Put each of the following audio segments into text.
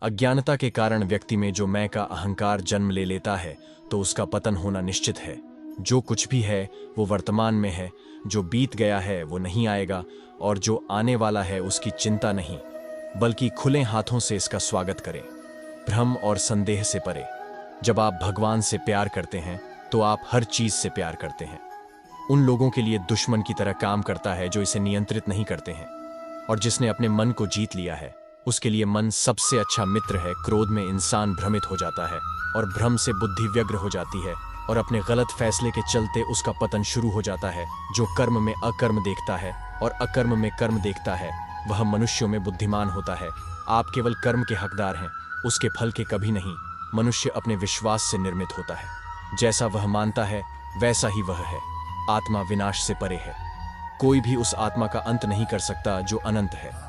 अज्ञानता के कारण व्यक्ति में जो मैं का अहंकार जन्म ले लेता है तो उसका पतन होना निश्चित है। जो कुछ भी है वो वर्तमान में है, जो बीत गया है वो नहीं आएगा, और जो आने वाला है उसकी चिंता नहीं, बल्कि खुले हाथों से इसका स्वागत करें, भ्रम और संदेह से परे। जब आप भगवान से प्यार करते हैं तो आप हर चीज से प्यार करते हैं। उन लोगों के लिए दुश्मन की तरह काम करता है जो इसे नियंत्रित नहीं करते हैं, और जिसने अपने मन को जीत लिया है उसके लिए मन सबसे अच्छा मित्र है। क्रोध में इंसान भ्रमित हो जाता है और भ्रम से बुद्धि व्यग्र हो जाती है, और अपने गलत फैसले के चलते उसका पतन शुरू हो जाता है। जो कर्म में अकर्म देखता है और अकर्म में कर्म देखता है वह मनुष्यों में बुद्धिमान होता है। आप केवल कर्म के हकदार हैं, उसके फल के कभी नहीं। मनुष्य अपने विश्वास से निर्मित होता है। जैसा वह मानता है वैसा ही वह है। आत्मा विनाश से परे है। कोई भी उस आत्मा का अंत नहीं कर सकता जो अनंत है।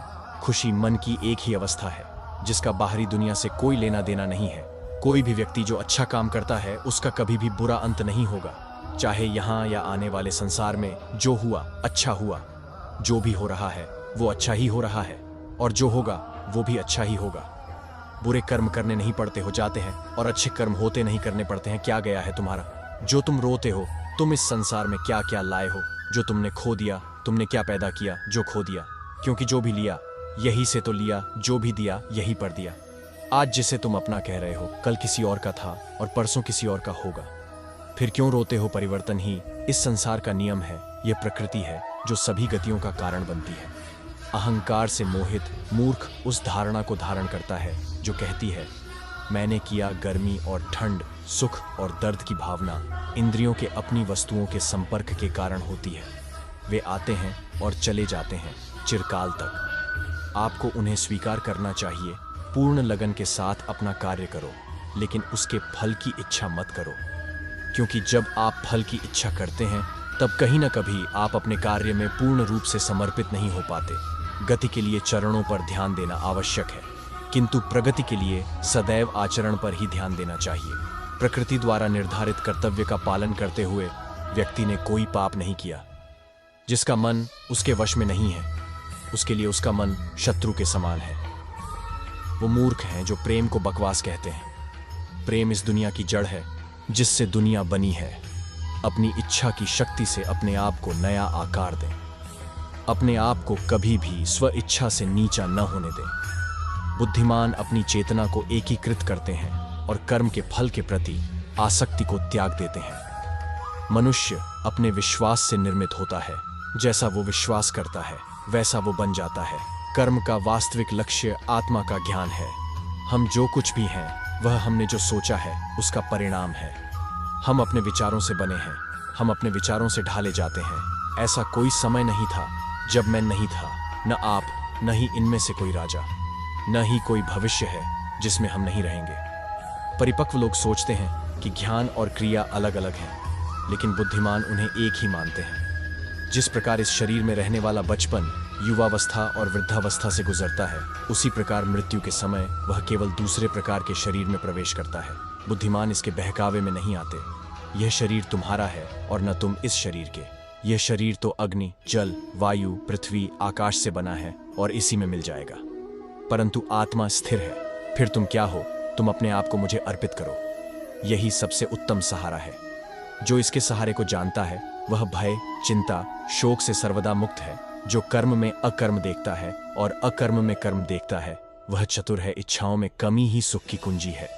खुशी मन की एक ही अवस्था है जिसका बाहरी दुनिया से कोई लेना देना नहीं है। कोई भी व्यक्ति जो अच्छा काम करता है उसका कभी भी बुरा अंत नहीं होगा। चाहे यहाँ या आने वाले संसार में जो हुआ अच्छा हुआ। जो भी हो रहा है वो अच्छा ही हो रहा है, और जो होगा वो भी अच्छा ही होगा। बुरे कर्म करने नहीं पड़ते हो जाते हैं, और अच्छे कर्म होते नहीं करने पड़ते हैं। क्या गया है तुम्हारा? जो तुम रोते हो, तुम इस संसार में क्या क्या लाए हो जो तुमने खो दिया? तुमने क्या पैदा किया जो खो दिया? क्योंकि जो भी लिया यही से तो लिया, जो भी दिया यही पर दिया। आज जिसे तुम अपना कह रहे हो कल किसी और का था और परसों किसी और का होगा। फिर क्यों रोते हो? परिवर्तन ही इस संसार का नियम है। यह प्रकृति है जो सभी गतियों का कारण बनती है। अहंकार से मोहित मूर्ख उस धारणा को धारण करता है जो कहती है मैंने किया। गर्मी और ठंड, सुख और दर्द की भावना इंद्रियों के अपनी वस्तुओं के संपर्क के कारण होती है। वे आते हैं और चले जाते हैं चिरकाल तक। आपको उन्हें स्वीकार करना चाहिए। पूर्ण लगन के साथ अपना कार्य करो, लेकिन उसके फल की इच्छा मत करो, क्योंकि जब आप फल की इच्छा करते हैं तब कहीं न कभी आप अपने कार्य में पूर्ण रूप से समर्पित नहीं हो पाते। गति के लिए चरणों पर ध्यान देना आवश्यक है, किंतु प्रगति के लिए सदैव आचरण पर ही ध्यान देना चाहिए। प्रकृति द्वारा निर्धारित कर्तव्य का पालन करते हुए व्यक्ति ने कोई पाप नहीं किया। जिसका मन उसके वश में नहीं है उसके लिए उसका मन शत्रु के समान है। वो मूर्ख हैं जो प्रेम को बकवास कहते हैं। प्रेम इस दुनिया की जड़ है जिससे दुनिया बनी है। अपनी इच्छा की शक्ति से अपने आप को नया आकार दें। अपने आप को कभी भी स्व इच्छा से नीचा न होने दें। बुद्धिमान अपनी चेतना को एकीकृत करते हैं और कर्म के फल के प्रति आसक्ति को त्याग देते हैं। मनुष्य अपने विश्वास से निर्मित होता है। जैसा वो विश्वास करता है वैसा वो बन जाता है। कर्म का वास्तविक लक्ष्य आत्मा का ज्ञान है। हम जो कुछ भी हैं वह हमने जो सोचा है उसका परिणाम है। हम अपने विचारों से बने हैं। हम अपने विचारों से ढाले जाते हैं। ऐसा कोई समय नहीं था जब मैं नहीं था, न आप, न ही इनमें से कोई राजा, न ही कोई भविष्य है जिसमें हम नहीं रहेंगे। परिपक्व लोग सोचते हैं कि ज्ञान और क्रिया अलग अलग हैं, लेकिन बुद्धिमान उन्हें एक ही मानते हैं। जिस प्रकार इस शरीर में रहने वाला बचपन युवावस्था और वृद्धावस्था से गुजरता है, उसी प्रकार मृत्यु के समय वह केवल दूसरे प्रकार के शरीर में प्रवेश करता है। बुद्धिमान इसके बहकावे में नहीं आते। यह शरीर तुम्हारा है और न तुम इस शरीर के। यह शरीर तो अग्नि, जल, वायु, पृथ्वी, आकाश से बना है और इसी में मिल जाएगा, परंतु आत्मा स्थिर है। फिर तुम क्या हो? तुम अपने आप को मुझे अर्पित करो। यही सबसे उत्तम सहारा है। जो इसके सहारे को जानता है वह भय, चिंता, शोक से सर्वदा मुक्त है। जो कर्म में अकर्म देखता है और अकर्म में कर्म देखता है वह चतुर है। इच्छाओं में कमी ही सुख की कुंजी है।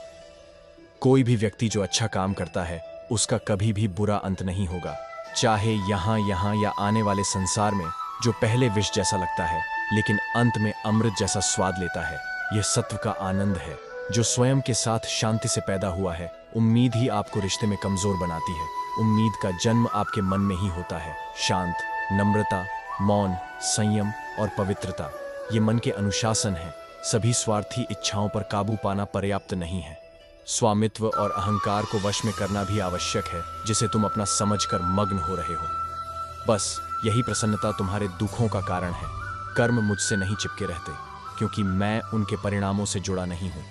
कोई भी व्यक्ति जो अच्छा काम करता है उसका कभी भी बुरा अंत नहीं होगा। चाहे यहाँ या आने वाले संसार में जो पहले विष जैसा लगता है लेकिन अंत में अमृत जैसा स्वाद लेता है। यह सत्व का आनंद है जो स्वयं के साथ शांति से पैदा हुआ है। उम्मीद ही आपको रिश्ते में कमजोर बनाती है। उम्मीद का जन्म आपके मन में ही होता है। शांत, नम्रता, मौन, संयम और पवित्रता ये मन के अनुशासन है। सभी स्वार्थी इच्छाओं पर काबू पाना पर्याप्त नहीं है। स्वामित्व और अहंकार को वश में करना भी आवश्यक है, जिसे तुम अपना समझकर मग्न हो रहे हो। बस यही प्रसन्नता तुम्हारे दुखों का कारण है। कर्म मुझसे नहीं चिपके रहते, क्योंकि मैं उनके परिणामों से जुड़ा नहीं हूँ।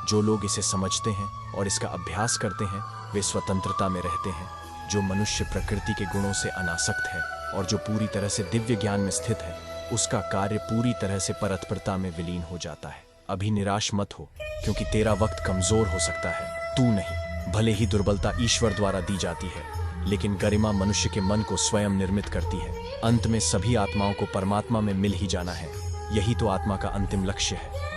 जो लोग इसे समझते हैं और इसका अभ्यास करते हैं वे स्वतंत्रता में रहते हैं। जो मनुष्य प्रकृति के गुणों से अनासक्त है और जो पूरी तरह से दिव्य ज्ञान में स्थित है, उसका कार्य पूरी तरह से परतपरता में विलीन हो जाता है। अभी निराश मत हो, क्योंकि तेरा वक्त कमजोर हो सकता है, तू नहीं। भले ही दुर्बलता ईश्वर द्वारा दी जाती है, लेकिन गरिमा मनुष्य के मन को स्वयं निर्मित करती है। अंत में सभी आत्माओं को परमात्मा में मिल ही जाना है। यही तो आत्मा का अंतिम लक्ष्य है।